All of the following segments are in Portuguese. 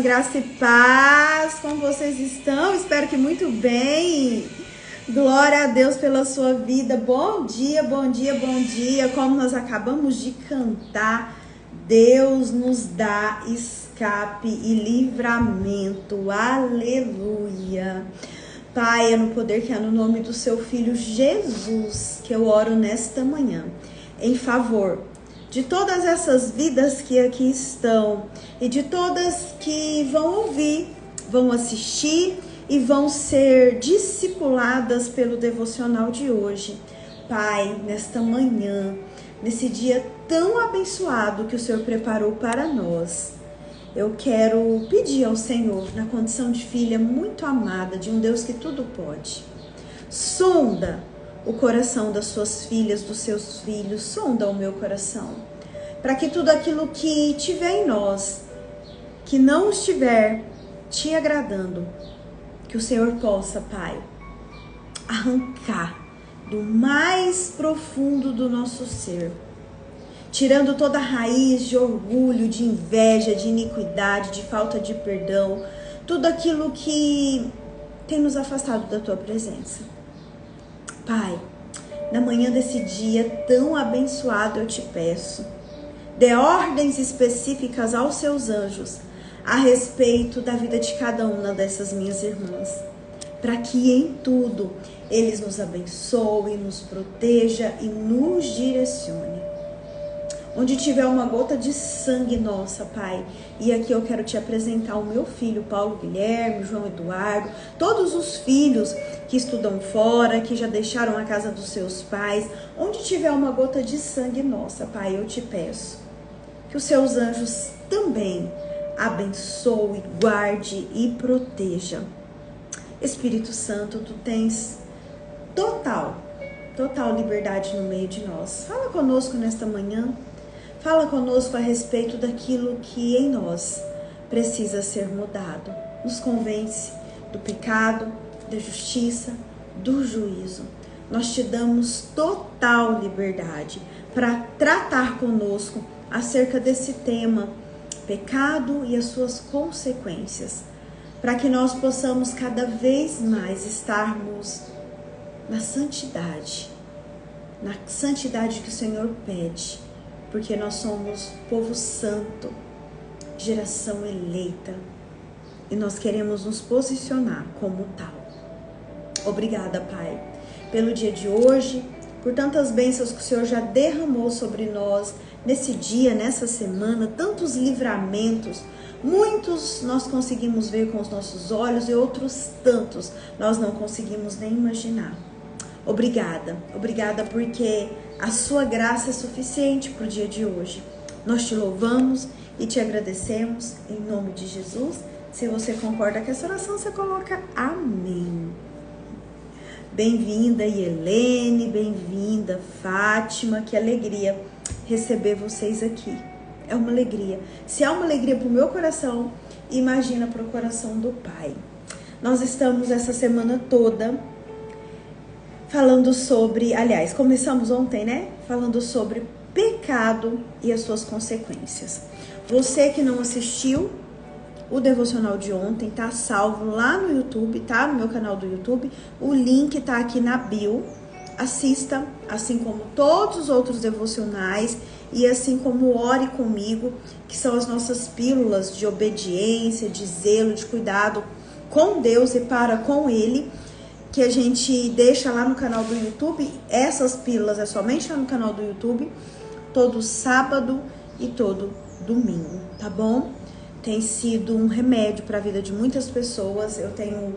graça e paz, como vocês estão? Espero que muito bem. Glória a Deus pela sua vida. Bom dia, bom dia, bom dia. Como nós acabamos de cantar, Deus nos dá escape e livramento. Aleluia. Pai, é no poder que é no nome do seu Filho Jesus que eu oro nesta manhã, em favor de todas essas vidas que aqui estão e de todas que vão ouvir, vão assistir e vão ser discipuladas pelo devocional de hoje. Pai, nesta manhã, nesse dia tão abençoado que o Senhor preparou para nós, eu quero pedir ao Senhor, na condição de filha muito amada de um Deus que tudo pode, sonda o coração das suas filhas, dos seus filhos, sonda o meu coração, para que tudo aquilo que tiver em nós, que não estiver te agradando, que o Senhor possa, Pai, arrancar do mais profundo do nosso ser, tirando toda a raiz de orgulho, de inveja, de iniquidade, de falta de perdão, tudo aquilo que tem nos afastado da Tua presença. Pai, na manhã desse dia tão abençoado eu te peço, dê ordens específicas aos seus anjos a respeito da vida de cada uma dessas minhas irmãs, para que em tudo eles nos abençoem, nos proteja e nos direcione. Onde tiver uma gota de sangue nossa, Pai, e aqui eu quero te apresentar o meu filho, Paulo Guilherme, João Eduardo, todos os filhos que estudam fora, que já deixaram a casa dos seus pais, onde tiver uma gota de sangue nossa, Pai, eu te peço que os seus anjos também abençoe, guarde e proteja. Espírito Santo, tu tens total liberdade no meio de nós. Fala conosco nesta manhã. Fala conosco a respeito daquilo que em nós precisa ser mudado. Nos convence do pecado, da justiça, do juízo. Nós te damos total liberdade para tratar conosco acerca desse tema, pecado e as suas consequências, para que nós possamos cada vez mais estarmos na santidade que o Senhor pede, porque nós somos povo santo, geração eleita, e nós queremos nos posicionar como tal. Obrigada, Pai, pelo dia de hoje, por tantas bênçãos que o Senhor já derramou sobre nós nesse dia, nessa semana, tantos livramentos. Muitos nós conseguimos ver com os nossos olhos e outros tantos nós não conseguimos nem imaginar. Obrigada porque a sua graça é suficiente para o dia de hoje. Nós te louvamos e te agradecemos em nome de Jesus. Se você concorda com essa oração, você coloca amém. Bem-vinda, Helene, bem-vinda, Fátima, que alegria receber vocês aqui. É uma alegria. Se é uma alegria para o meu coração, imagina para o coração do Pai. Nós estamos essa semana toda falando sobre, aliás, começamos ontem, né? Falando sobre pecado e as suas consequências. Você que não assistiu o devocional de ontem, tá salvo lá no YouTube, tá? No meu canal do YouTube. O link tá aqui na bio. Assista, assim como todos os outros devocionais e assim como ore comigo, que são as nossas pílulas de obediência, de zelo, de cuidado com Deus e para com Ele, que a gente deixa lá no canal do YouTube. Essas pílulas é somente lá no canal do YouTube, todo sábado e todo domingo, tá bom? Tem sido um remédio para a vida de muitas pessoas. Eu tenho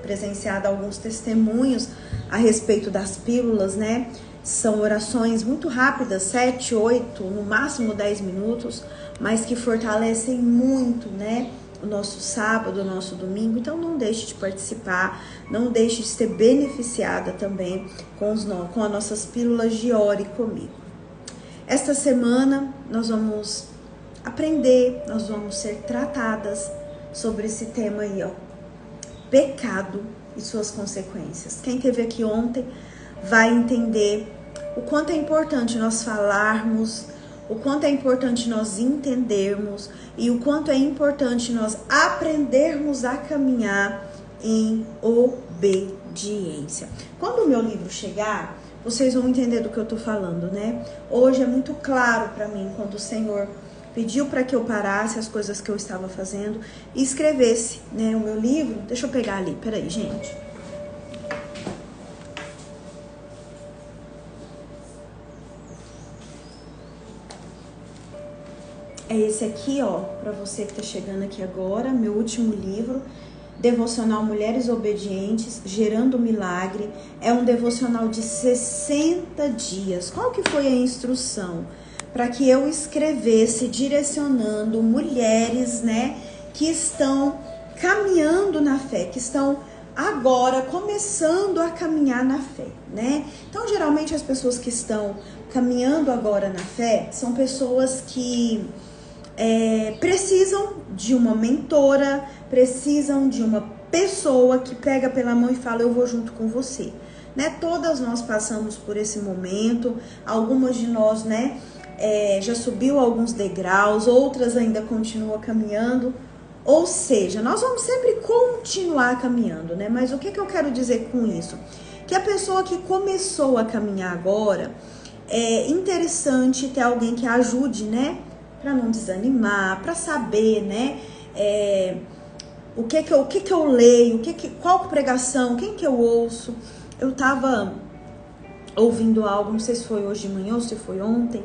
presenciado alguns testemunhos a respeito das pílulas, né? São orações muito rápidas, 7, 8, no máximo 10 minutos, mas que fortalecem muito, né? O nosso sábado, o nosso domingo. Então não deixe de participar, não deixe de ser beneficiada também com as nossas pílulas de Ore Comigo. Esta semana nós vamos aprender, nós vamos ser tratadas sobre esse tema aí, ó. Pecado e suas consequências. Quem esteve aqui ontem vai entender o quanto é importante nós falarmos o quanto é importante nós entendermos e o quanto é importante nós aprendermos a caminhar em obediência. Quando o meu livro chegar, vocês vão entender do que eu tô falando, né? Hoje é muito claro para mim quando o Senhor pediu para que eu parasse as coisas que eu estava fazendo e escrevesse, né, o meu livro. Deixa eu pegar ali, peraí, gente. É esse aqui, ó, para você que tá chegando aqui agora, meu último livro, Devocional Mulheres Obedientes, Gerando Milagre. É um devocional de 60 dias. Qual que foi a instrução? Para que eu escrevesse direcionando mulheres, né, que estão caminhando na fé, que estão agora começando a caminhar na fé, né? Então, geralmente as pessoas que estão caminhando agora na fé são pessoas que precisam de uma mentora, precisam de uma pessoa que pega pela mão e fala, eu vou junto com você, né? Todas nós passamos por esse momento, algumas de nós, né, já subiu alguns degraus, outras ainda continuam caminhando, ou seja, nós vamos sempre continuar caminhando, né? Mas o que eu quero dizer com isso? Que a pessoa que começou a caminhar agora, é interessante ter alguém que ajude, né? Para não desanimar, para saber, né? O que eu leio, qual pregação, quem que eu ouço. Eu tava ouvindo algo, não sei se foi hoje de manhã ou se foi ontem.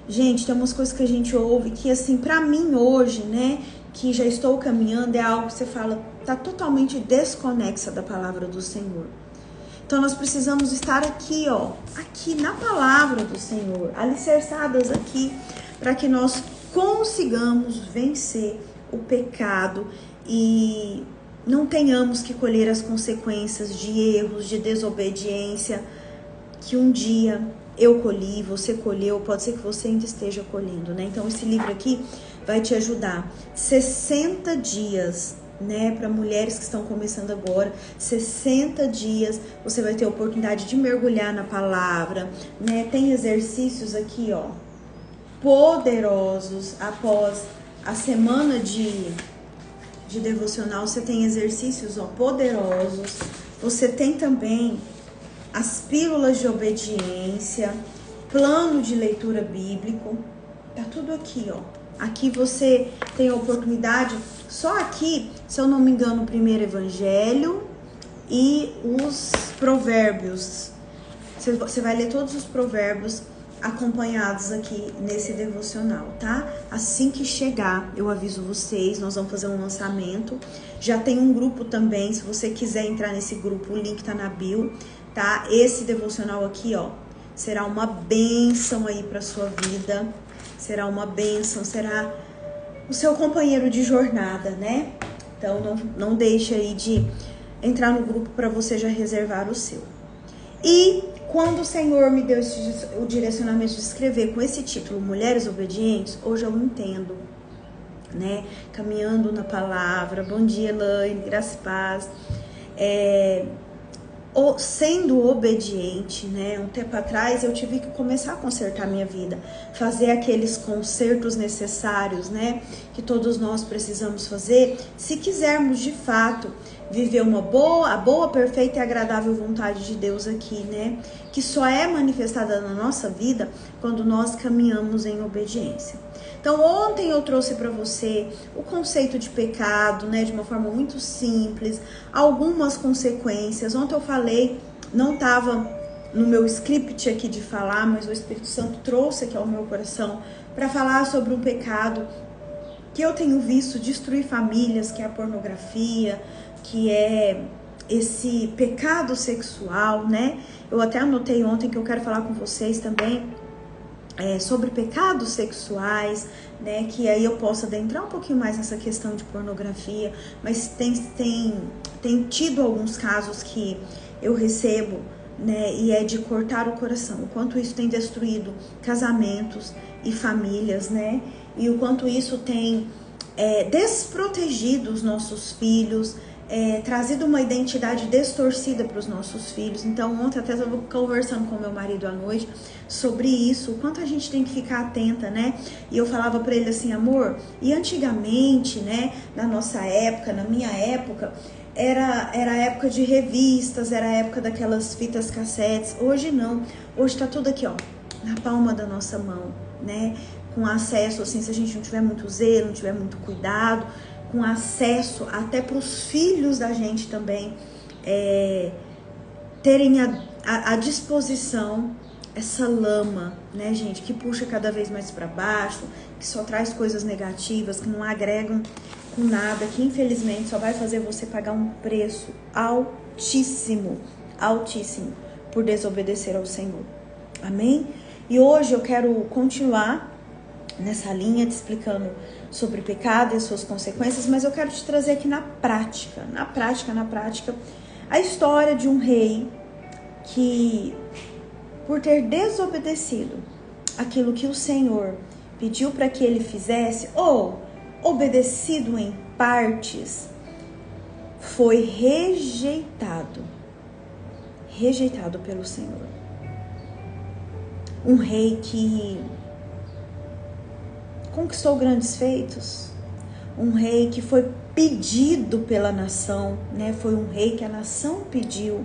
Gente, tem umas coisas que a gente ouve que, assim, pra mim hoje, né, que já estou caminhando, é algo que você fala, tá totalmente desconexa da palavra do Senhor. Então nós precisamos estar aqui, ó, aqui na palavra do Senhor, alicerçadas aqui, para que nós consigamos vencer o pecado e não tenhamos que colher as consequências de erros, de desobediência, que um dia eu colhi, você colheu, pode ser que você ainda esteja colhendo, né? Então esse livro aqui vai te ajudar. 60 dias, né, para mulheres que estão começando agora, 60 dias, você vai ter a oportunidade de mergulhar na palavra, né? Tem exercícios aqui, ó, poderosos. Após a semana de devocional, você tem exercícios, ó, poderosos. Você tem também as pílulas de obediência, plano de leitura bíblico, tá tudo aqui, ó. Aqui você tem a oportunidade, só aqui, se eu não me engano, o primeiro evangelho e os provérbios. Você vai ler todos os provérbios acompanhados aqui nesse devocional, tá? Assim que chegar, eu aviso vocês, nós vamos fazer um lançamento. Já tem um grupo também, se você quiser entrar nesse grupo, o link tá na bio, tá? Esse devocional aqui, ó, será uma bênção aí pra sua vida, será uma bênção, será o seu companheiro de jornada, né? Então não deixe aí de entrar no grupo para você já reservar o seu. E quando o Senhor me deu o direcionamento de escrever com esse título, Mulheres Obedientes, hoje eu entendo, né? Caminhando na palavra. Bom dia, Elaine, graça e paz. Sendo obediente, né? Um tempo atrás eu tive que começar a consertar minha vida, fazer aqueles consertos necessários, né? Que todos nós precisamos fazer, se quisermos de fato viver a boa, perfeita e agradável vontade de Deus aqui, né? Que só é manifestada na nossa vida quando nós caminhamos em obediência. Então, ontem eu trouxe para você o conceito de pecado, né, de uma forma muito simples, algumas consequências. Ontem eu falei, não estava no meu script aqui de falar, mas o Espírito Santo trouxe aqui ao meu coração para falar sobre um pecado que eu tenho visto destruir famílias, que é a pornografia, que é esse pecado sexual, né? Eu até anotei ontem que eu quero falar com vocês também sobre pecados sexuais, né, que aí eu posso adentrar um pouquinho mais nessa questão de pornografia, mas tem tido alguns casos que eu recebo, né, e é de cortar o coração, o quanto isso tem destruído casamentos e famílias, né, e o quanto isso tem desprotegido os nossos filhos, trazido uma identidade distorcida para os nossos filhos. Então ontem até eu estava conversando com meu marido à noite sobre isso, o quanto a gente tem que ficar atenta, né? E eu falava para ele assim, amor, e antigamente, né, na nossa época, na minha época, era a época de revistas, era a época daquelas fitas cassetes. Hoje não, hoje tá tudo aqui, ó, na palma da nossa mão, né? Com acesso, assim, se a gente não tiver muito zelo, não tiver muito cuidado, com acesso até para os filhos da gente também terem à disposição essa lama, né, gente, que puxa cada vez mais para baixo, que só traz coisas negativas, que não agregam com nada, que infelizmente só vai fazer você pagar um preço altíssimo, altíssimo, por desobedecer ao Senhor. Amém? E hoje eu quero continuar nessa linha, te explicando sobre o pecado e as suas consequências, mas eu quero te trazer aqui na prática, a história de um rei que, por ter desobedecido aquilo que o Senhor pediu para que ele fizesse, ou obedecido em partes, foi rejeitado pelo Senhor. Um rei que conquistou grandes feitos, um rei que foi pedido pela nação, né? Foi um rei que a nação pediu,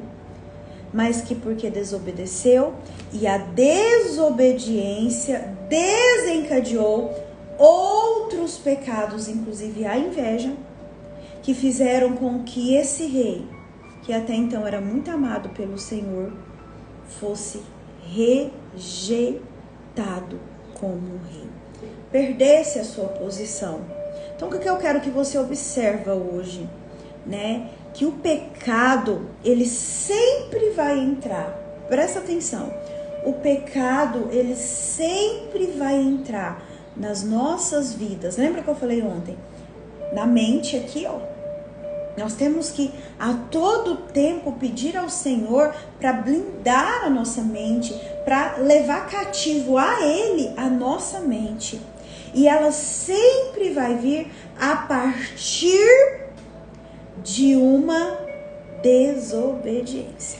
mas que porque desobedeceu, e a desobediência desencadeou outros pecados, inclusive a inveja, que fizeram com que esse rei, que até então era muito amado pelo Senhor, fosse rejeitado como um rei, perdesse a sua posição. Então, o que eu quero que você observa hoje, né? Que o pecado, ele sempre vai entrar. Presta atenção. O pecado, ele sempre vai entrar nas nossas vidas. Lembra que eu falei ontem? Na mente aqui, ó. Nós temos que a todo tempo pedir ao Senhor para blindar a nossa mente, para levar cativo a Ele a nossa mente. E ela sempre vai vir a partir de uma desobediência.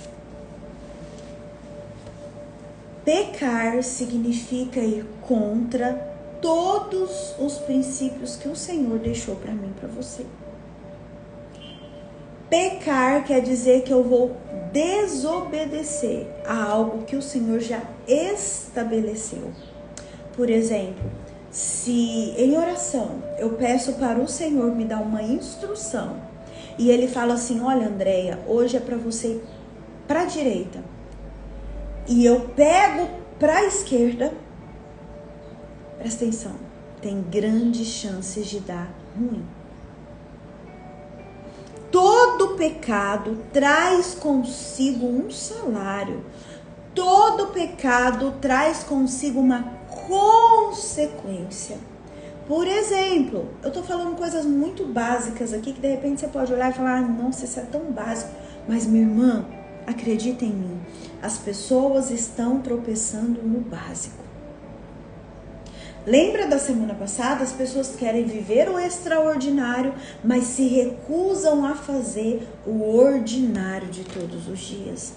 Pecar significa ir contra todos os princípios que o Senhor deixou para mim e para você. Pecar quer dizer que eu vou desobedecer a algo que o Senhor já estabeleceu. Por exemplo, se em oração eu peço para o Senhor me dar uma instrução e Ele fala assim, olha Andréia, hoje é para você ir para a direita, e eu pego para a esquerda, presta atenção, tem grandes chances de dar ruim. Todo pecado traz consigo um salário. Todo pecado traz consigo uma consequência. Por exemplo, eu tô falando coisas muito básicas aqui, que de repente você pode olhar e falar, nossa, isso é tão básico. Mas minha irmã, acredita em mim, as pessoas estão tropeçando no básico. Lembra da semana passada? As pessoas querem viver o extraordinário, mas se recusam a fazer o ordinário de todos os dias.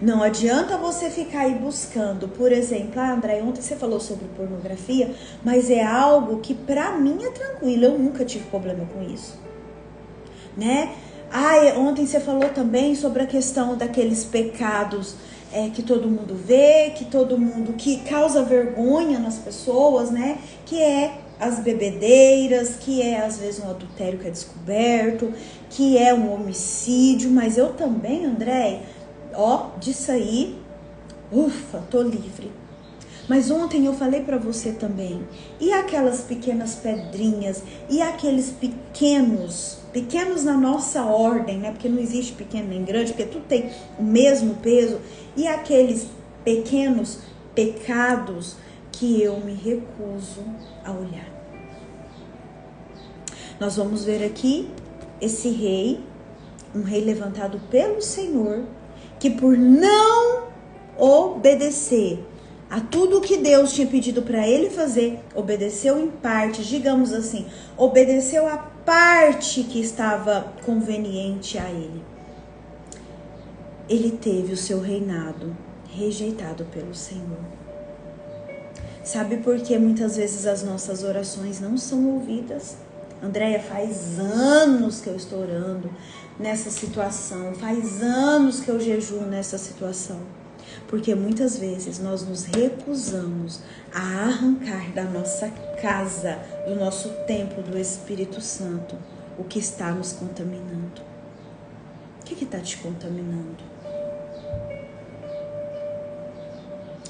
Não adianta você ficar aí buscando, por exemplo, André, ontem você falou sobre pornografia, mas é algo que pra mim é tranquilo, eu nunca tive problema com isso, né? Ontem você falou também sobre a questão daqueles pecados que todo mundo vê, que causa vergonha nas pessoas, né? Que é as bebedeiras, que é às vezes um adultério que é descoberto, que é um homicídio, mas eu também, André, disso aí, ufa, tô livre. Mas ontem eu falei pra você também, e aquelas pequenas pedrinhas, e aqueles pequenos na nossa ordem, né? Porque não existe pequeno nem grande, porque tudo tem o mesmo peso, e aqueles pequenos pecados que eu me recuso a olhar. Nós vamos ver aqui esse rei, um rei levantado pelo Senhor, que por não obedecer a tudo que Deus tinha pedido para ele fazer, obedeceu em parte, digamos assim, obedeceu a parte que estava conveniente a ele. Ele teve o seu reinado rejeitado pelo Senhor. Sabe por que muitas vezes as nossas orações não são ouvidas? Andréia, faz anos que eu estou orando nessa situação, faz anos que eu jejuo nessa situação. Porque muitas vezes nós nos recusamos a arrancar da nossa casa, do nosso templo do Espírito Santo, o que está nos contaminando. O que está te contaminando?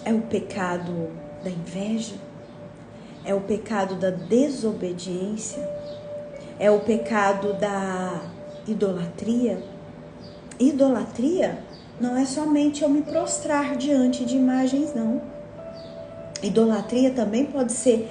É o pecado da inveja? É o pecado da desobediência? É o pecado da idolatria? Idolatria não é somente eu me prostrar diante de imagens, não. Idolatria também pode ser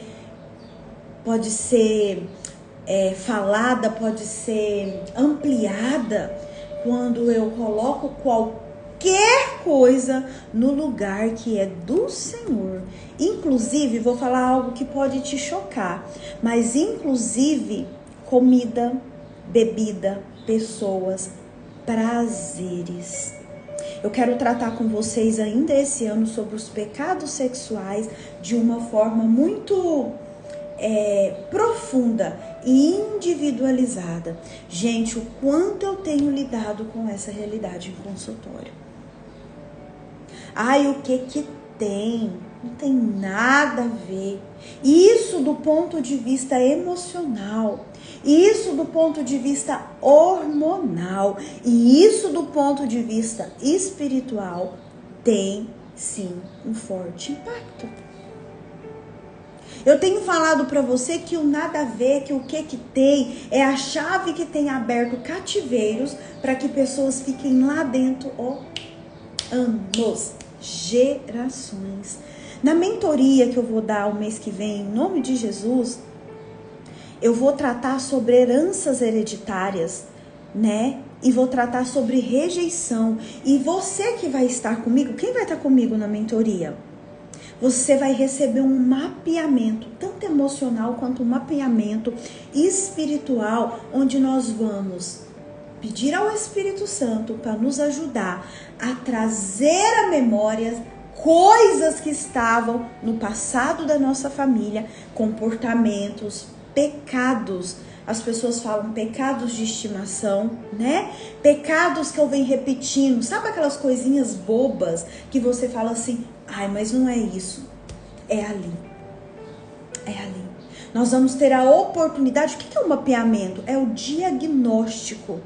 falada, pode ser ampliada quando eu coloco qualquer coisa no lugar que é do Senhor. Inclusive, vou falar algo que pode te chocar, mas inclusive comida, bebida, pessoas, prazeres. Eu quero tratar com vocês ainda esse ano sobre os pecados sexuais de uma forma muito profunda e individualizada. Gente, o quanto eu tenho lidado com essa realidade em consultório. Ai, o que tem? Não tem nada a ver. Isso do ponto de vista emocional, isso do ponto de vista hormonal e isso do ponto de vista espiritual tem sim um forte impacto. Eu tenho falado para você que o nada a ver, que o que tem é a chave que tem aberto cativeiros para que pessoas fiquem lá dentro anos, gerações. Na mentoria que eu vou dar o mês que vem, em nome de Jesus, eu vou tratar sobre heranças hereditárias, né? E vou tratar sobre rejeição. E você que vai estar comigo, quem vai estar comigo na mentoria? Você vai receber um mapeamento, tanto emocional quanto um mapeamento espiritual, onde nós vamos pedir ao Espírito Santo para nos ajudar a trazer à memória coisas que estavam no passado da nossa família, comportamentos, pecados. As pessoas falam pecados de estimação, né? Pecados que eu venho repetindo. Sabe aquelas coisinhas bobas que você fala assim, ai, mas não é isso. É ali. É ali. Nós vamos ter a oportunidade. O que é o mapeamento? É o diagnóstico.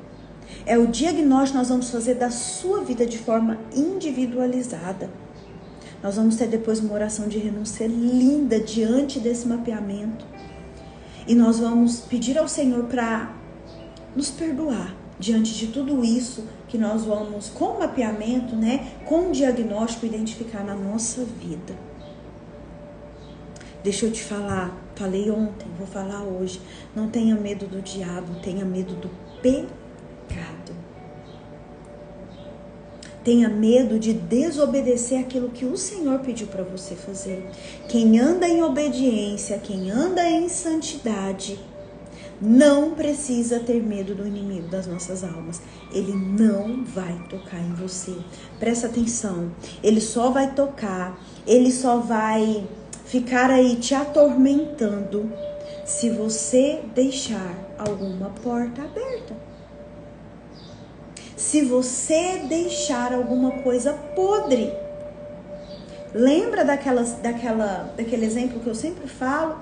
É o diagnóstico que nós vamos fazer da sua vida de forma individualizada. Nós vamos ter depois uma oração de renúncia linda diante desse mapeamento. E nós vamos pedir ao Senhor para nos perdoar diante de tudo isso que nós vamos, com o mapeamento, né, com o diagnóstico, identificar na nossa vida. Deixa eu te falar, falei ontem, vou falar hoje. Não tenha medo do diabo, tenha medo do pecado. Tenha medo de desobedecer aquilo que o Senhor pediu para você fazer. Quem anda em obediência, quem anda em santidade, não precisa ter medo do inimigo das nossas almas. Ele não vai tocar em você. Presta atenção. Ele só vai tocar, ele só vai ficar aí te atormentando se você deixar alguma porta aberta. Se você deixar alguma coisa podre. Lembra daquele exemplo que eu sempre falo?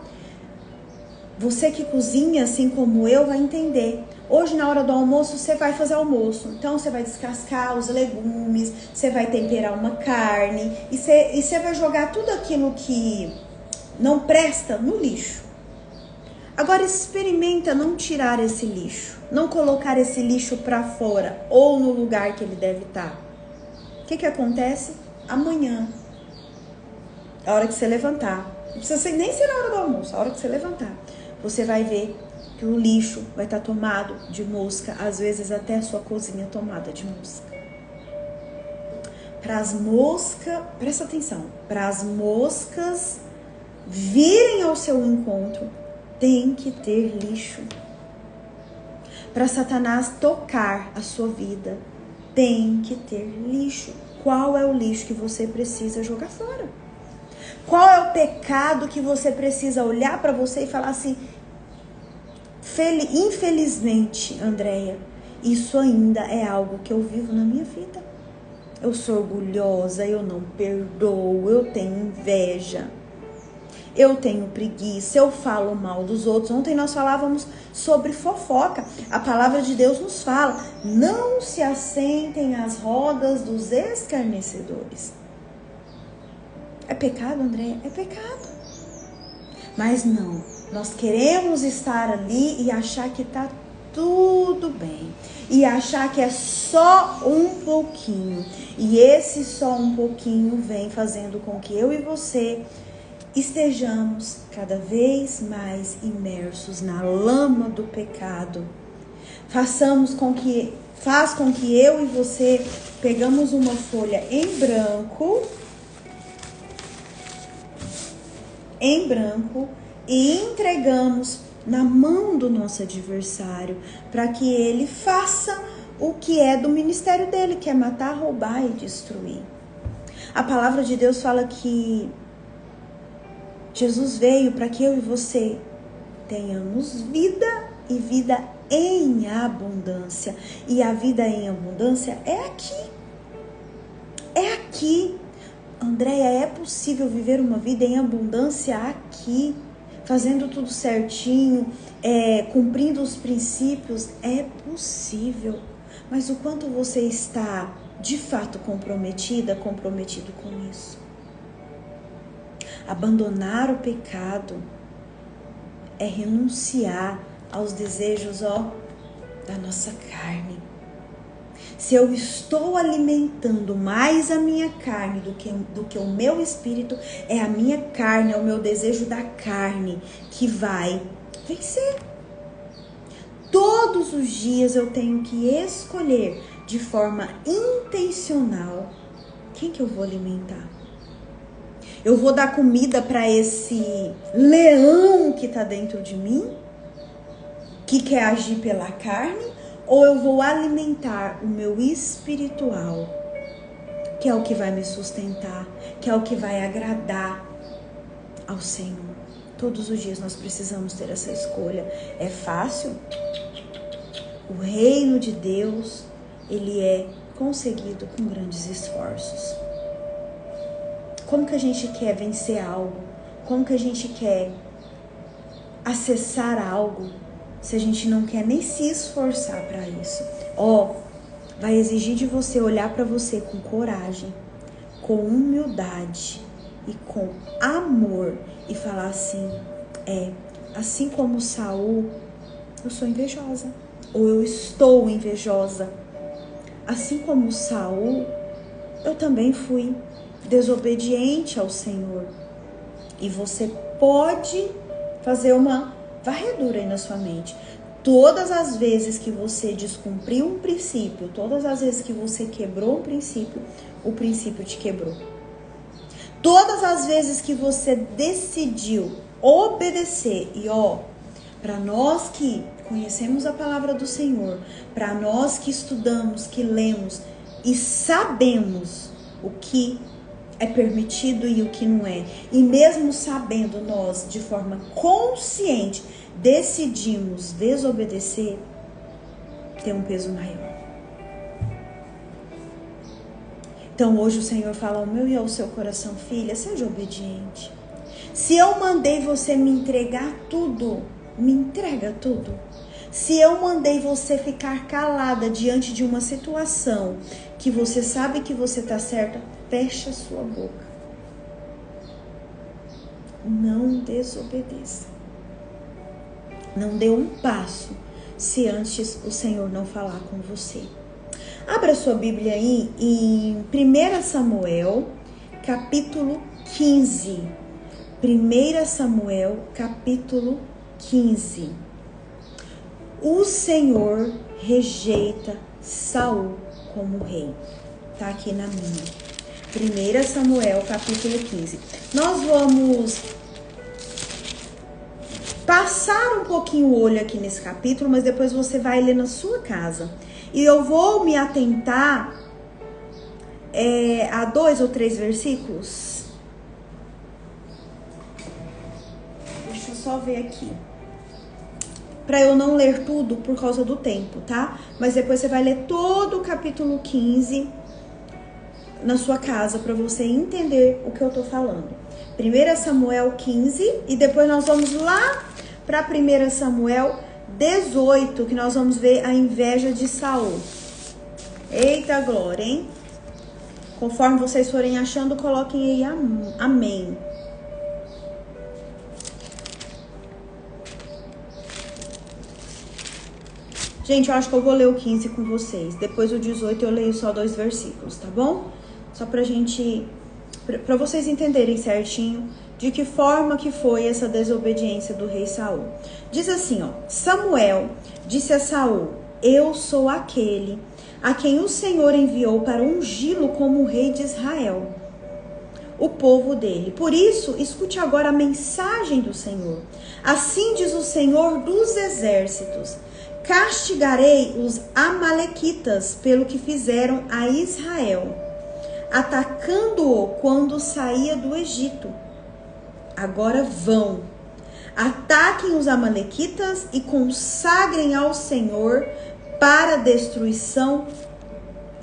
Você que cozinha, assim como eu, vai entender. Hoje, na hora do almoço, você vai fazer almoço. Então, você vai descascar os legumes, você vai temperar uma carne e você vai jogar tudo aquilo que não presta no lixo. Agora, experimenta não tirar esse lixo, não colocar esse lixo para fora ou no lugar que ele deve estar. O que acontece? Amanhã, a hora que você levantar, não precisa nem ser na hora do almoço, a hora que você levantar, você vai ver que o lixo vai estar tomado de mosca, às vezes até a sua cozinha tomada de mosca. para as moscas, presta atenção, para as moscas virem ao seu encontro, tem que ter lixo. Para Satanás tocar a sua vida, tem que ter lixo. Qual é o lixo que você precisa jogar fora? Qual é o pecado que você precisa olhar para você e falar assim: infelizmente, Andréia, isso ainda é algo que eu vivo na minha vida. Eu sou orgulhosa, eu não perdoo, eu tenho inveja, eu tenho preguiça, eu falo mal dos outros. Ontem nós falávamos sobre fofoca. A palavra de Deus nos fala: não se assentem às rodas dos escarnecedores. É pecado, André? É pecado. Mas não, nós queremos estar ali e achar que tá tudo bem. E achar que é só um pouquinho. E esse só um pouquinho vem fazendo com que eu e você estejamos cada vez mais imersos na lama do pecado. Faz com que eu e você pegamos uma folha em branco e entregamos na mão do nosso adversário para que ele faça o que é do ministério dele, que é matar, roubar e destruir. A palavra de Deus fala que Jesus veio para que eu e você tenhamos vida e vida em abundância. E a vida em abundância é aqui. É aqui. Andréia, é possível viver uma vida em abundância aqui, fazendo tudo certinho, cumprindo os princípios? É possível. Mas o quanto você está de fato comprometido com isso? Abandonar o pecado é renunciar aos desejos, da nossa carne. Se eu estou alimentando mais a minha carne do que o meu espírito, é a minha carne, é o meu desejo da carne que vai vencer. Todos os dias eu tenho que escolher de forma intencional quem que eu vou alimentar. Eu vou dar comida para esse leão que está dentro de mim, que quer agir pela carne, ou eu vou alimentar o meu espiritual, que é o que vai me sustentar, que é o que vai agradar ao Senhor. Todos os dias nós precisamos ter essa escolha. É fácil? O reino de Deus, ele é conseguido com grandes esforços. Como que a gente quer vencer algo? Como que a gente quer acessar algo se a gente não quer nem se esforçar para isso? Vai exigir de você olhar para você com coragem, com humildade e com amor e falar assim: assim como Saul, eu sou invejosa, ou eu estou invejosa. Assim como Saul, eu também fui desobediente ao Senhor. E você pode fazer uma varredura aí na sua mente. Todas as vezes que você descumpriu um princípio, todas as vezes que você quebrou um princípio, o princípio te quebrou. Todas as vezes que você decidiu obedecer, e para nós que conhecemos a palavra do Senhor, para nós que estudamos, que lemos e sabemos o que é permitido e o que não é, e mesmo sabendo, nós de forma consciente decidimos desobedecer, tem um peso maior. Então hoje o Senhor fala ao meu e ao seu coração: filha, seja obediente. Se eu mandei você me entregar tudo, me entrega tudo. Se eu mandei você ficar calada diante de uma situação que você sabe que você está certa, fecha sua boca. Não desobedeça. Não dê um passo se antes o Senhor não falar com você. Abra sua Bíblia aí em 1 Samuel, capítulo 15. 1 Samuel, capítulo 15. O Senhor rejeita Saul como rei. Tá aqui na minha. 1 Samuel, capítulo 15. Nós vamos passar um pouquinho o olho aqui nesse capítulo, mas depois você vai ler na sua casa. E eu vou me atentar a 2 ou 3 versículos. Deixa eu só ver aqui. Para eu não ler tudo por causa do tempo, tá? Mas depois você vai ler todo o capítulo 15 na sua casa para você entender o que eu tô falando. 1 Samuel 15 e depois nós vamos lá para 1 Samuel 18, que nós vamos ver a inveja de Saul. Eita glória, hein? Conforme vocês forem achando, coloquem aí amém. Gente, eu acho que eu vou ler o 15 com vocês. Depois o 18 eu leio só 2 versículos, tá bom? Só pra gente, pra vocês entenderem certinho de que forma que foi essa desobediência do rei Saul. Diz assim, ó: Samuel disse a Saul: eu sou aquele a quem o Senhor enviou para ungí-lo como rei de Israel, o povo dele. Por isso, escute agora a mensagem do Senhor. Assim diz o Senhor dos exércitos: castigarei os amalequitas pelo que fizeram a Israel, atacando-o quando saía do Egito. Agora vão, ataquem os amalequitas e consagrem ao Senhor para destruição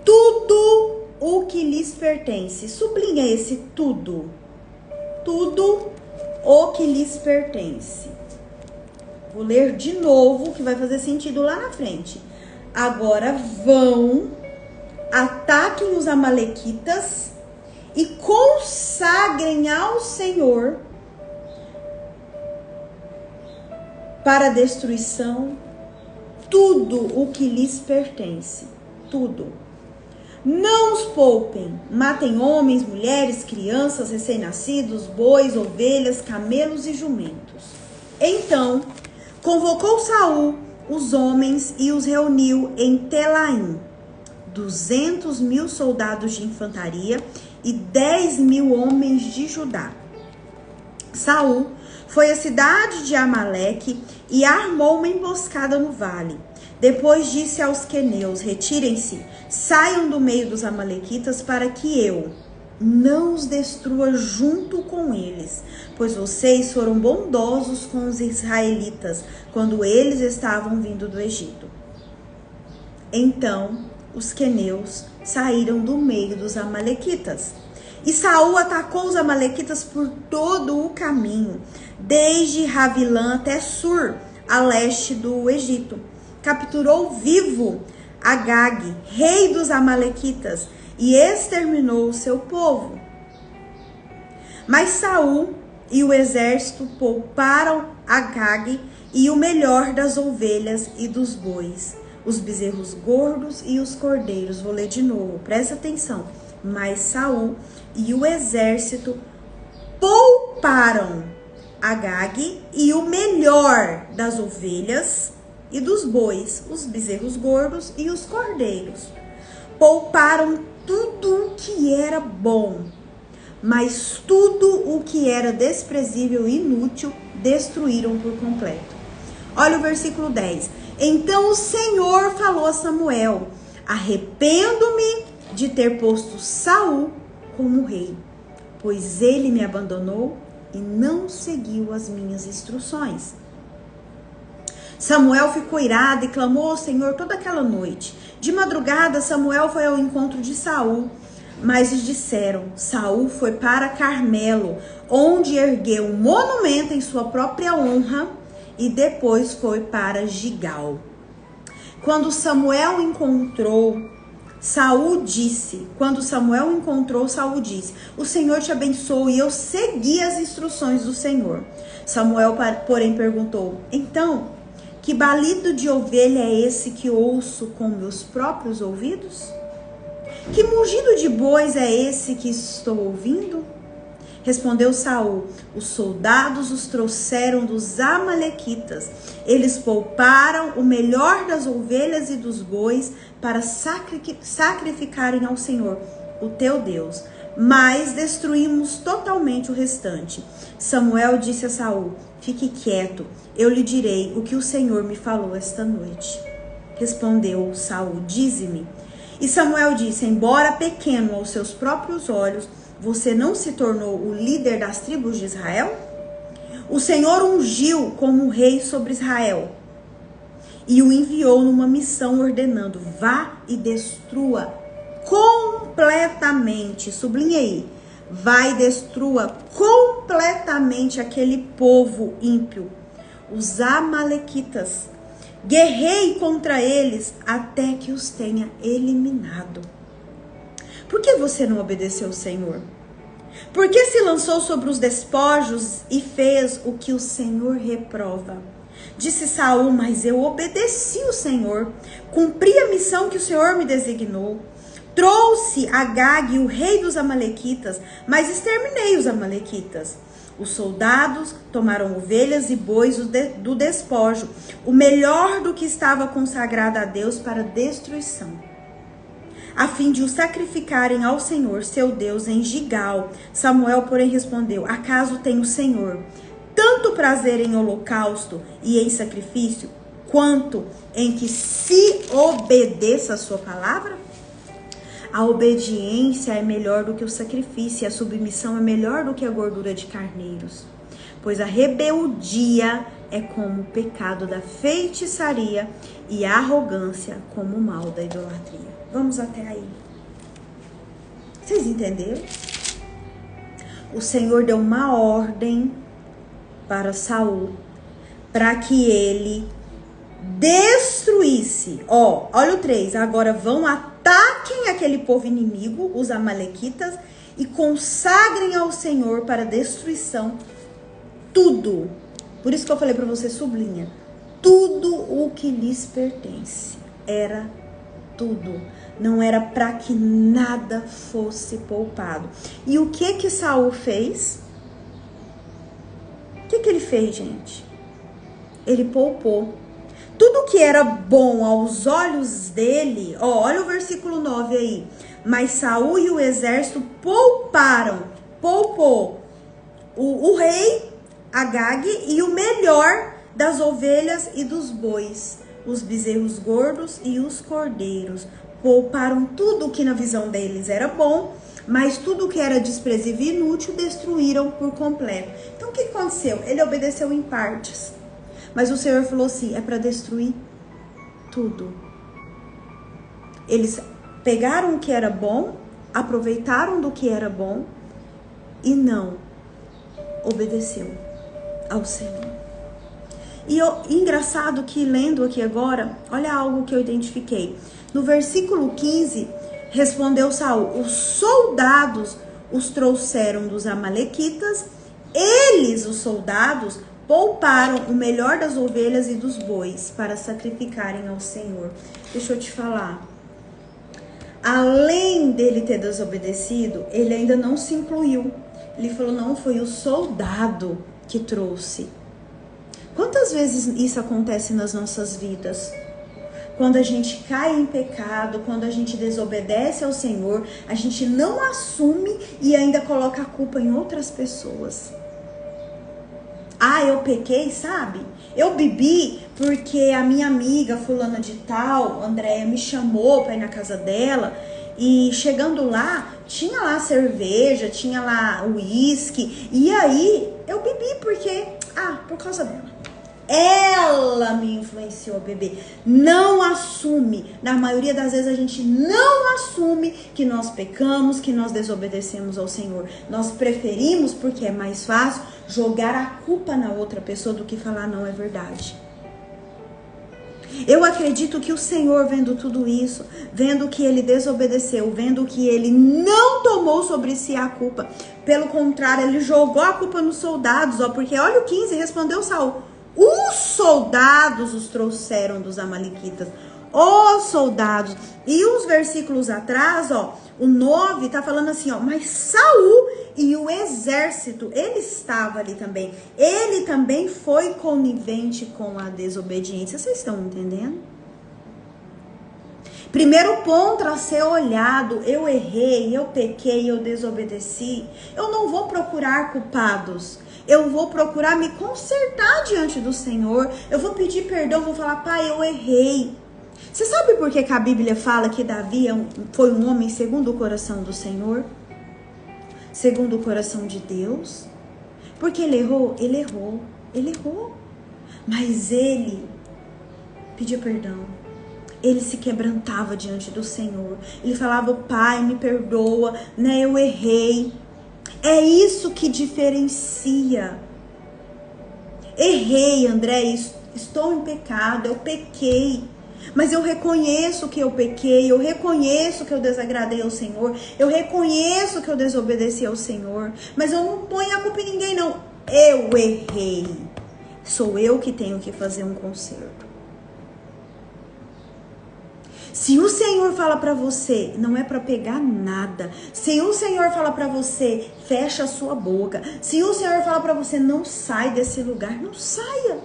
tudo o que lhes pertence. Sublinha esse tudo. Tudo o que lhes pertence. Vou ler de novo, que vai fazer sentido lá na frente. Agora vão, ataquem os amalequitas e consagrem ao Senhor para destruição tudo o que lhes pertence. Tudo. Não os poupem. Matem homens, mulheres, crianças, recém-nascidos, bois, ovelhas, camelos e jumentos. Então convocou Saul os homens e os reuniu em Telaim, 200.000 soldados de infantaria e 10.000 homens de Judá. Saul foi à cidade de Amaleque e armou uma emboscada no vale. Depois disse aos queneus: retirem-se, saiam do meio dos amalequitas para que eu não os destrua junto com eles, pois vocês foram bondosos com os israelitas quando eles estavam vindo do Egito. Então os queneus saíram do meio dos amalequitas. E Saul atacou os amalequitas por todo o caminho, desde Havilã até Sur, a leste do Egito. Capturou vivo Agag, rei dos amalequitas, e exterminou o seu povo. Mas Saul e o exército pouparam Agag e o melhor das ovelhas e dos bois, os bezerros gordos e os cordeiros. Vou ler de novo, presta atenção. Mas Saul e o exército pouparam Agag e o melhor das ovelhas e dos bois, os bezerros gordos e os cordeiros. Pouparam tudo o que era bom, mas tudo o que era desprezível e inútil destruíram por completo. Olha o versículo 10. Então o Senhor falou a Samuel: arrependo-me de ter posto Saul como rei, pois ele me abandonou e não seguiu as minhas instruções. Samuel ficou irado e clamou ao Senhor toda aquela noite. De madrugada, Samuel foi ao encontro de Saul, mas lhes disseram: Saul foi para Carmelo, onde ergueu um monumento em sua própria honra, e depois foi para Gigal. Quando Samuel encontrou, Saul disse: o Senhor te abençoe, e eu segui as instruções do Senhor. Samuel, porém, perguntou: então, que balido de ovelha é esse que ouço com meus próprios ouvidos? Que mugido de bois é esse que estou ouvindo? Respondeu Saul: os soldados os trouxeram dos amalequitas. Eles pouparam o melhor das ovelhas e dos bois para sacrificarem ao Senhor, o teu Deus. mas destruímos totalmente o restante. Samuel disse a Saul: fique quieto, eu lhe direi o que o Senhor me falou esta noite. Respondeu Saul: dize-me. E Samuel disse: embora pequeno aos seus próprios olhos, você não se tornou o líder das tribos de Israel? O Senhor ungiu como rei sobre Israel e o enviou numa missão ordenando: vá e destrua completamente, sublinha aí, vai e destrua completamente aquele povo ímpio, os amalequitas. Guerrei contra eles até que os tenha eliminado. Por que você não obedeceu o Senhor? Por que se lançou sobre os despojos e fez o que o Senhor reprova? Disse Saul: mas eu obedeci o Senhor, cumpri a missão que o Senhor me designou. Trouxe Agag, o rei dos amalequitas, mas exterminei os amalequitas. Os soldados tomaram ovelhas e bois do despojo, o melhor do que estava consagrado a Deus para destruição, a fim de o sacrificarem ao Senhor, seu Deus, em Gigal. Samuel, porém, respondeu: acaso tem o Senhor tanto prazer em holocausto e em sacrifício, quanto em que se obedeça a sua palavra? A obediência é melhor do que o sacrifício, e a submissão é melhor do que a gordura de carneiros. Pois a rebeldia é como o pecado da feitiçaria e a arrogância como o mal da idolatria. Vamos até aí. Vocês entenderam? O Senhor deu uma ordem para Saul, para que ele destruísse. Olha o 3. Agora vão ataquem aquele povo inimigo, os amalequitas, e consagrem ao Senhor para destruição tudo. Por isso que eu falei para você, sublinha, tudo o que lhes pertence. Era tudo. Não era para que nada fosse poupado. E o que Saul fez? O que ele fez, gente? Ele poupou. Tudo que era bom aos olhos dele, olha o versículo 9 aí. Mas Saul e o exército poupou o rei Agag e o melhor das ovelhas e dos bois, os bezerros gordos e os cordeiros. Pouparam tudo que na visão deles era bom, mas tudo que era desprezível e inútil destruíram por completo. Então o que aconteceu? Ele obedeceu em partes. Mas o Senhor falou assim: é para destruir tudo. Eles pegaram o que era bom, aproveitaram do que era bom e não obedeceu ao Senhor. E engraçado que lendo aqui agora, olha algo que eu identifiquei. No versículo 15, respondeu Saul: os soldados os trouxeram dos amalequitas, eles, os soldados, pouparam o melhor das ovelhas e dos bois para sacrificarem ao Senhor. Deixa eu te falar. Além dele ter desobedecido, ele ainda não se incluiu. Ele falou: não, foi o soldado que trouxe. Quantas vezes isso acontece nas nossas vidas? Quando a gente cai em pecado, quando a gente desobedece ao Senhor, a gente não assume e ainda coloca a culpa em outras pessoas. Ah, eu pequei, sabe? Eu bebi porque a minha amiga fulana de tal, Andréia, me chamou para ir na casa dela. E chegando lá, tinha lá cerveja, tinha lá uísque. E aí, eu bebi porque... por causa dela. Ela me influenciou a beber. Não assume. Na maioria das vezes a gente não assume que nós pecamos, que nós desobedecemos ao Senhor. Nós preferimos, porque é mais fácil, jogar a culpa na outra pessoa do que falar: não, é verdade. Eu acredito que o Senhor, vendo tudo isso, vendo que ele desobedeceu, vendo que ele não tomou sobre si a culpa, pelo contrário, ele jogou a culpa nos soldados, porque olha o 15, respondeu Saul: os soldados os trouxeram dos amalequitas. Os soldados. E os versículos atrás, o 9 tá falando assim, mas Saul e o exército, ele estava ali também. Ele também foi conivente com a desobediência. Vocês estão entendendo? Primeiro ponto a ser olhado: eu errei, eu pequei, eu desobedeci. Eu não vou procurar culpados. Eu vou procurar me consertar diante do Senhor. Eu vou pedir perdão, vou falar: Pai, eu errei. Você sabe por que a Bíblia fala que Davi foi um homem segundo o coração do Senhor? Segundo o coração de Deus? Porque ele errou? Ele errou. Mas ele pedia perdão. Ele se quebrantava diante do Senhor. Ele falava: Pai, me perdoa, né? Eu errei. É isso que diferencia. Errei, André, estou em pecado, eu pequei. Mas eu reconheço que eu pequei, eu reconheço que eu desagradei ao Senhor, eu reconheço que eu desobedeci ao Senhor. Mas eu não ponho a culpa em ninguém, não. Eu errei. Sou eu que tenho que fazer um conserto. Se o Senhor fala para você, não é para pegar nada. Se o Senhor fala para você, fecha a sua boca. Se o Senhor fala para você, não sai desse lugar, não saia.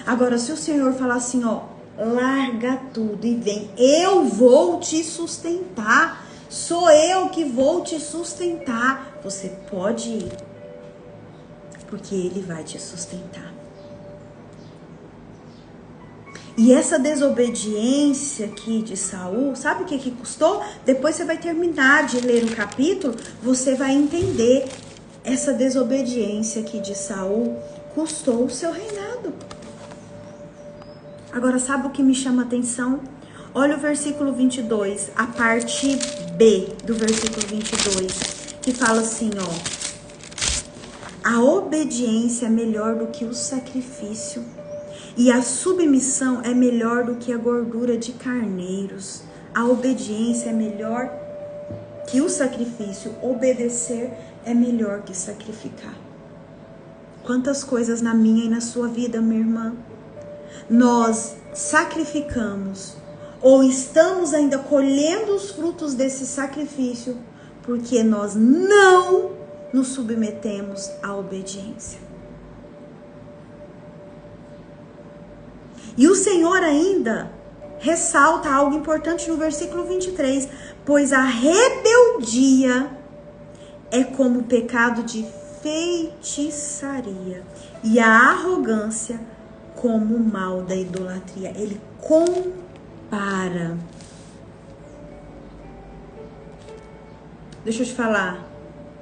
Agora, se o Senhor falar assim, ó, larga tudo e vem, eu vou te sustentar. Sou eu que vou te sustentar. Você pode ir, porque Ele vai te sustentar. E essa desobediência aqui de Saul, sabe o que custou? Depois você vai terminar de ler o capítulo, você vai entender. Essa desobediência aqui de Saul custou o seu reinado. Agora, sabe o que me chama a atenção? Olha o versículo 22, a parte B do versículo 22, que fala assim, ó: a obediência é melhor do que o sacrifício, e a submissão é melhor do que a gordura de carneiros. A obediência é melhor que o sacrifício. Obedecer é melhor que sacrificar. Quantas coisas na minha e na sua vida, minha irmã, nós sacrificamos ou estamos ainda colhendo os frutos desse sacrifício porque nós não nos submetemos à obediência. E o Senhor ainda ressalta algo importante no versículo 23. Pois a rebeldia é como o pecado de feitiçaria, e a arrogância como o mal da idolatria. Ele compara. Deixa eu te falar.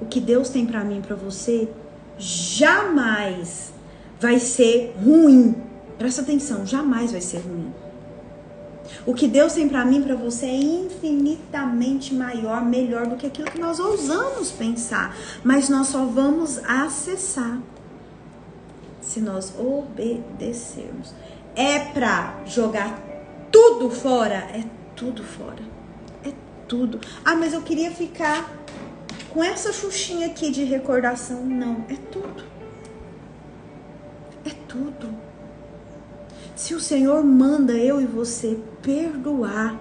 O que Deus tem pra mim e pra você jamais vai ser ruim. Presta atenção, jamais vai ser ruim. O que Deus tem pra mim e pra você é infinitamente maior, melhor do que aquilo que nós ousamos pensar. Mas nós só vamos acessar se nós obedecermos. É pra jogar tudo fora? É tudo fora. É tudo. Ah, mas eu queria ficar com essa xuxinha aqui de recordação. Não, é tudo. É tudo. Se o Senhor manda eu e você perdoar,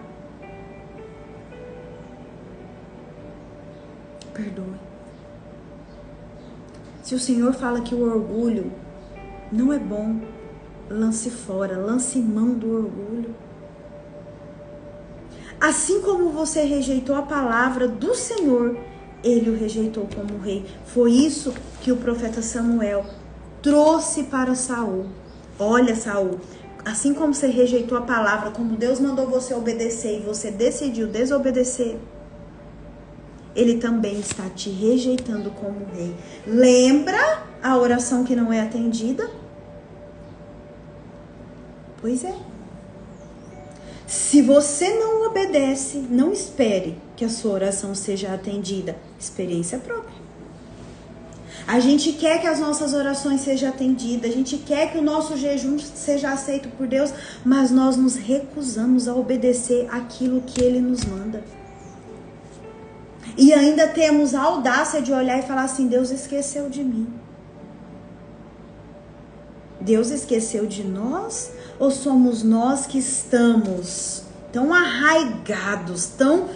perdoe. Se o Senhor fala que o orgulho não é bom, lance fora, lance mão do orgulho. Assim como você rejeitou a palavra do Senhor, Ele o rejeitou como rei. Foi isso que o profeta Samuel trouxe para Saul. Olha, Saul, assim como você rejeitou a palavra, como Deus mandou você obedecer e você decidiu desobedecer, Ele também está te rejeitando como rei. Lembra a oração que não é atendida? Pois é. Se você não obedece, não espere que a sua oração seja atendida. Experiência própria. A gente quer que as nossas orações sejam atendidas, a gente quer que o nosso jejum seja aceito por Deus, mas nós nos recusamos a obedecer aquilo que Ele nos manda. E ainda temos a audácia de olhar e falar assim: Deus esqueceu de mim. Deus esqueceu de nós? Ou somos nós que estamos tão arraigados, tão...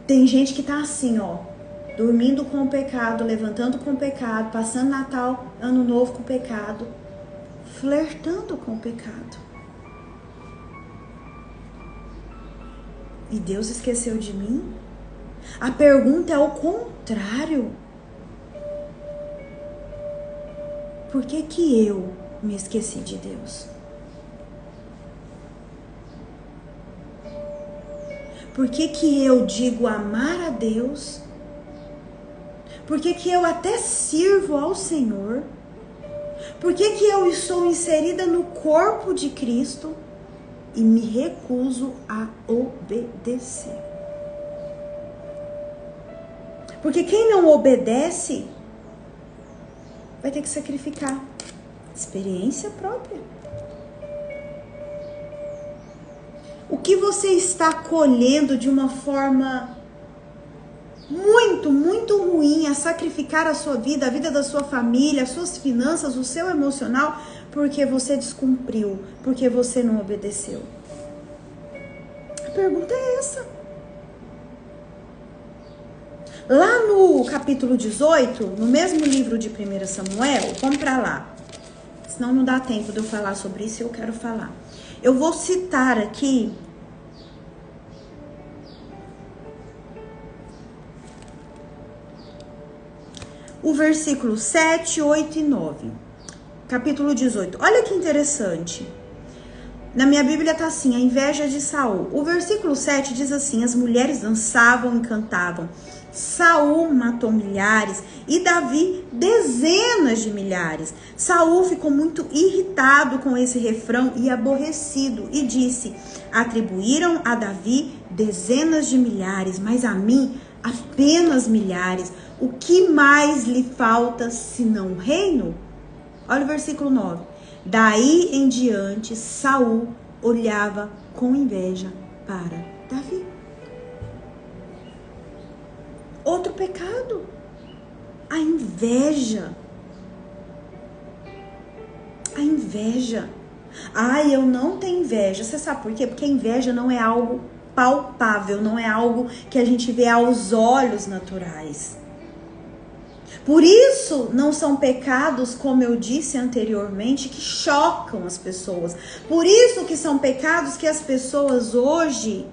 Tem gente que tá assim, ó, dormindo com o pecado, levantando com o pecado, passando Natal, Ano Novo com o pecado, flertando com o pecado. e Deus esqueceu de mim? A pergunta é o contrário. Por que que eu me esqueci de Deus? Por que que eu digo amar a Deus? Por que que eu até sirvo ao Senhor? Por que que eu estou inserida no corpo de Cristo e me recuso a obedecer? Porque quem não obedece vai ter que sacrificar. Experiência própria. O que você está colhendo de uma forma muito, muito ruim a sacrificar a sua vida, a vida da sua família, as suas finanças, o seu emocional, porque você descumpriu, porque você não obedeceu? A pergunta é essa. Lá no capítulo 18, no mesmo livro de 1 Samuel, vamos para lá. Senão não dá tempo de eu falar sobre isso e eu quero falar. Eu vou citar aqui o versículo 7, 8 e 9. Capítulo 18. Olha que interessante. Na minha Bíblia tá assim, a inveja de Saul. O versículo 7 diz assim: as mulheres dançavam e cantavam. Saul matou milhares e Davi dezenas de milhares. Saul ficou muito irritado com esse refrão e aborrecido e disse: atribuíram a Davi dezenas de milhares, mas a mim apenas milhares. O que mais lhe falta senão reino? Olha o versículo 9. Daí em diante Saul olhava com inveja para Davi. Outro pecado, a inveja. A inveja. Ai, eu não tenho inveja. Você sabe por quê? Porque a inveja não é algo palpável, não é algo que a gente vê aos olhos naturais. Por isso, não são pecados, como eu disse anteriormente, que chocam as pessoas. Por isso que são pecados que as pessoas hoje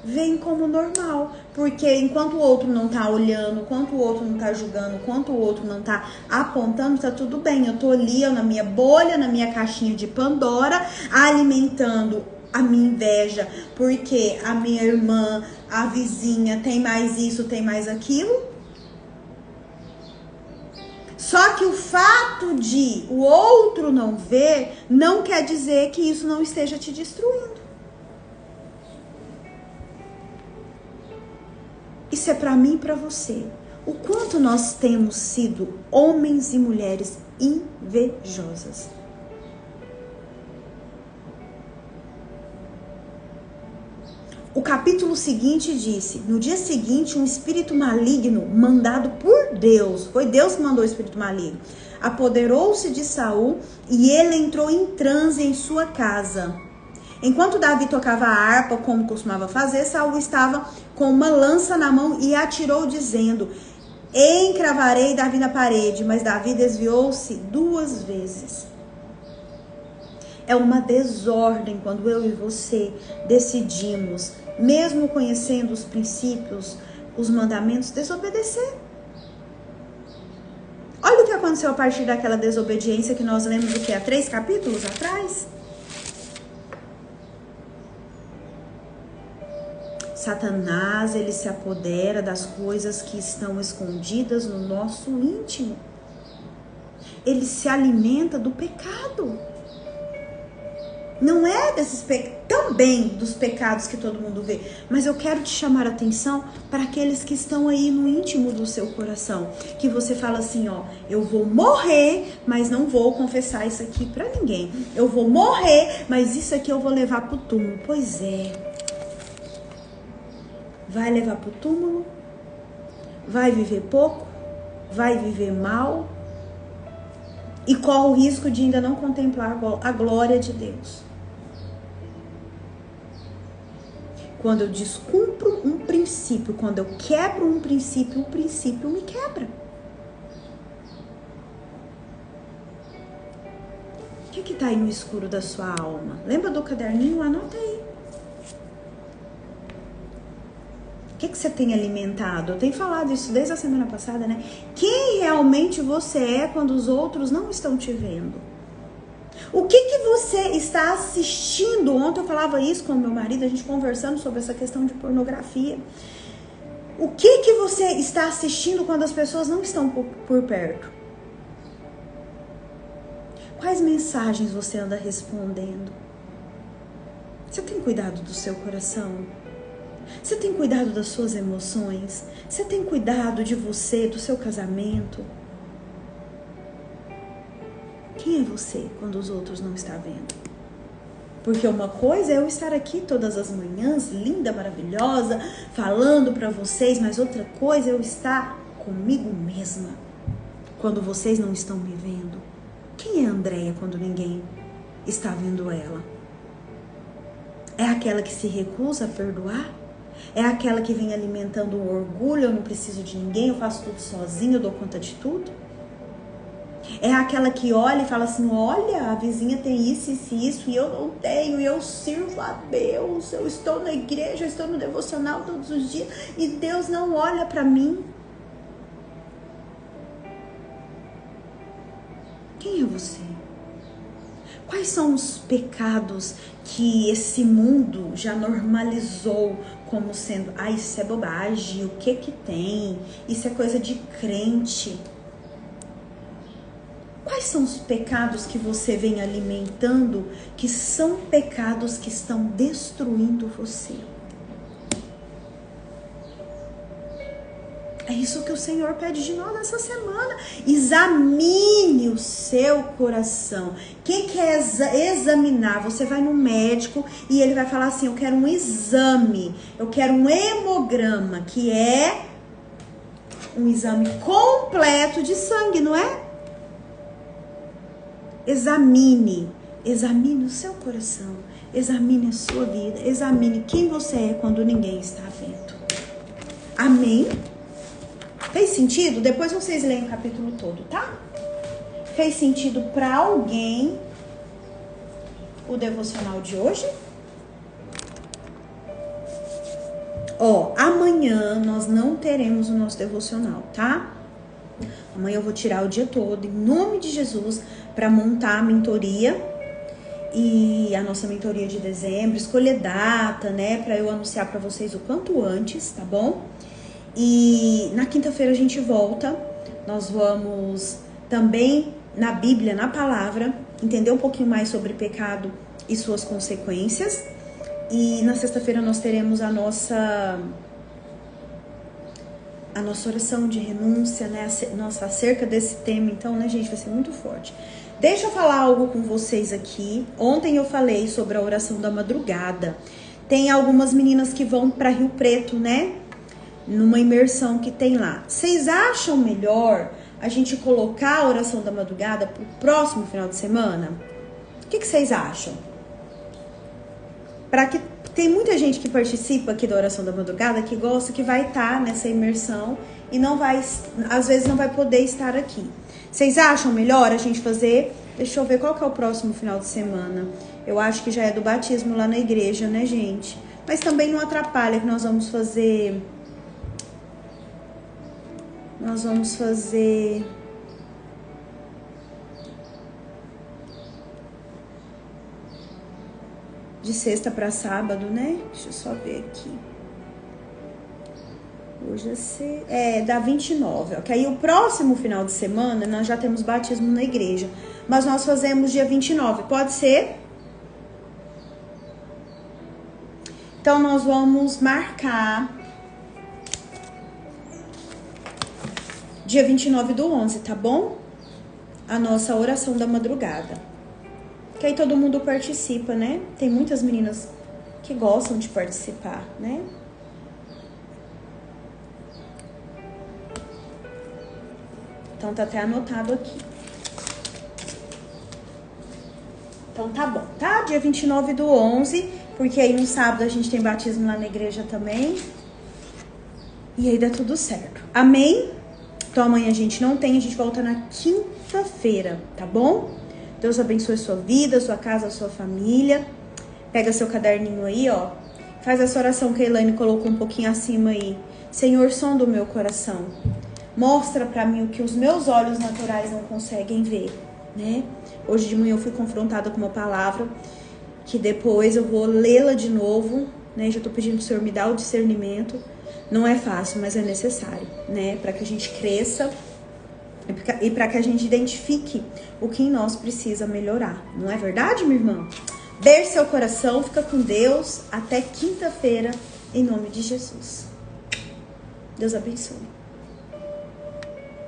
veem como normal. Porque enquanto o outro não tá olhando, enquanto o outro não tá julgando, enquanto o outro não tá apontando, tá tudo bem. Eu tô ali, eu na minha bolha, na minha caixinha de Pandora, alimentando a minha inveja, porque a minha irmã, a vizinha tem mais isso, tem mais aquilo. Só que o fato de o outro não ver, não quer dizer que isso não esteja te destruindo. Isso é para mim e para você. O quanto nós temos sido homens e mulheres invejosas. O capítulo seguinte disse: no dia seguinte, um espírito maligno mandado por Deus, foi Deus que mandou o espírito maligno, apoderou-se de Saul e ele entrou em transe em sua casa. Enquanto Davi tocava a harpa, como costumava fazer, Saul estava com uma lança na mão e atirou, dizendo: encravarei Davi na parede. Mas Davi desviou-se 2 vezes. É uma desordem quando eu e você decidimos, mesmo conhecendo os princípios, os mandamentos, desobedecer. Olha o que aconteceu a partir daquela desobediência que nós lemos o que há 3 capítulos atrás. Satanás, ele se apodera das coisas que estão escondidas no nosso íntimo. Ele se alimenta do pecado. Não é também dos pecados que todo mundo vê, mas eu quero te chamar a atenção para aqueles que estão aí no íntimo do seu coração, que você fala assim, ó, eu vou morrer, mas não vou confessar isso aqui para ninguém. Eu vou morrer, mas isso aqui eu vou levar pro túmulo. Pois é. Vai levar pro túmulo? Vai viver pouco? Vai viver mal? E corre o risco de ainda não contemplar a glória de Deus. Quando eu descumpro um princípio, quando eu quebro um princípio, o princípio me quebra. O que está aí no escuro da sua alma? Lembra do caderninho? Anota aí. O que você tem alimentado? Eu tenho falado isso desde a semana passada, né? Quem realmente você é quando os outros não estão te vendo? O que você está assistindo? Ontem eu falava isso com meu marido, a gente conversando sobre essa questão de pornografia. O que você está assistindo quando as pessoas não estão por perto? Quais mensagens você anda respondendo? Você tem cuidado do seu coração? Você tem cuidado das suas emoções? Você tem cuidado de você, do seu casamento? Quem é você quando os outros não estão vendo? Porque uma coisa é eu estar aqui todas as manhãs, linda, maravilhosa, falando para vocês, mas outra coisa é eu estar comigo mesma quando vocês não estão me vendo. Quem é a Andréia quando ninguém está vendo ela? É aquela que se recusa a perdoar? É aquela que vem alimentando o orgulho, eu não preciso de ninguém, eu faço tudo sozinho, eu dou conta de tudo? É aquela que olha e fala assim, olha, a vizinha tem isso, e eu não tenho, e eu sirvo a Deus, eu estou na igreja, eu estou no devocional todos os dias, e Deus não olha para mim. Quem é você? Quais são os pecados que esse mundo já normalizou como sendo, isso é bobagem, o que tem? Isso é coisa de crente. Quais são os pecados que você vem alimentando, que são pecados que estão destruindo você? É isso que o Senhor pede de nós essa semana. Examine o seu coração. Quem quer examinar? Você vai no médico e ele vai falar assim, eu quero um exame, eu quero um hemograma, que é um exame completo de sangue, não é? Examine o seu coração, examine a sua vida, examine quem você é quando ninguém está vendo. Amém? Fez sentido? Depois vocês leem o capítulo todo, tá? Fez sentido para alguém o devocional de hoje? Amanhã nós não teremos o nosso devocional, tá? Amanhã eu vou tirar o dia todo, em nome de Jesus, para montar a mentoria e a nossa mentoria de dezembro, escolher data, né, para eu anunciar para vocês o quanto antes, tá bom? E na quinta-feira a gente volta, nós vamos também na Bíblia, na palavra, entender um pouquinho mais sobre pecado e suas consequências. E na sexta-feira nós teremos a nossa oração de renúncia, né? Nossa, acerca desse tema, então, né, gente, vai ser muito forte. Deixa eu falar algo com vocês aqui. Ontem eu falei sobre a oração da madrugada. Tem algumas meninas que vão para Rio Preto, né? Numa imersão que tem lá. Vocês acham melhor a gente colocar a oração da madrugada pro próximo final de semana? O que vocês acham? Para que tem muita gente que participa aqui da oração da madrugada que gosta, que vai estar nessa imersão e não vai, às vezes não vai poder estar aqui. Vocês acham melhor a gente fazer? Deixa eu ver qual que é o próximo final de semana. Eu acho que já é do batismo lá na igreja, né, gente? Mas também não atrapalha que nós vamos fazer de sexta para sábado, né? Deixa eu só ver aqui. Hoje dá 29, ó. Que aí o próximo final de semana nós já temos batismo na igreja. Mas nós fazemos dia 29, pode ser? Então nós vamos marcar dia 29/11, tá bom? A nossa oração da madrugada. Que aí todo mundo participa, né? Tem muitas meninas que gostam de participar, né? Então tá até anotado aqui. Então tá bom, tá? Dia 29/11, porque aí no sábado a gente tem batismo lá na igreja também. E aí dá tudo certo. Amém? Então amanhã a gente não tem, a gente volta na quinta-feira, tá bom? Deus abençoe sua vida, sua casa, sua família. Pega seu caderninho aí, ó, Faz essa oração que a Elaine colocou um pouquinho acima aí. Senhor, sonda o meu coração. Mostra pra mim o que os meus olhos naturais não conseguem ver, né? Hoje de manhã eu fui confrontada com uma palavra que depois eu vou lê-la de novo, né? Já tô pedindo pro Senhor me dar o discernimento. Não é fácil, mas é necessário, né? Para que a gente cresça e para que a gente identifique o que em nós precisa melhorar. Não é verdade, minha irmã? Beijo seu coração, fica com Deus. Até quinta-feira, em nome de Jesus. Deus abençoe.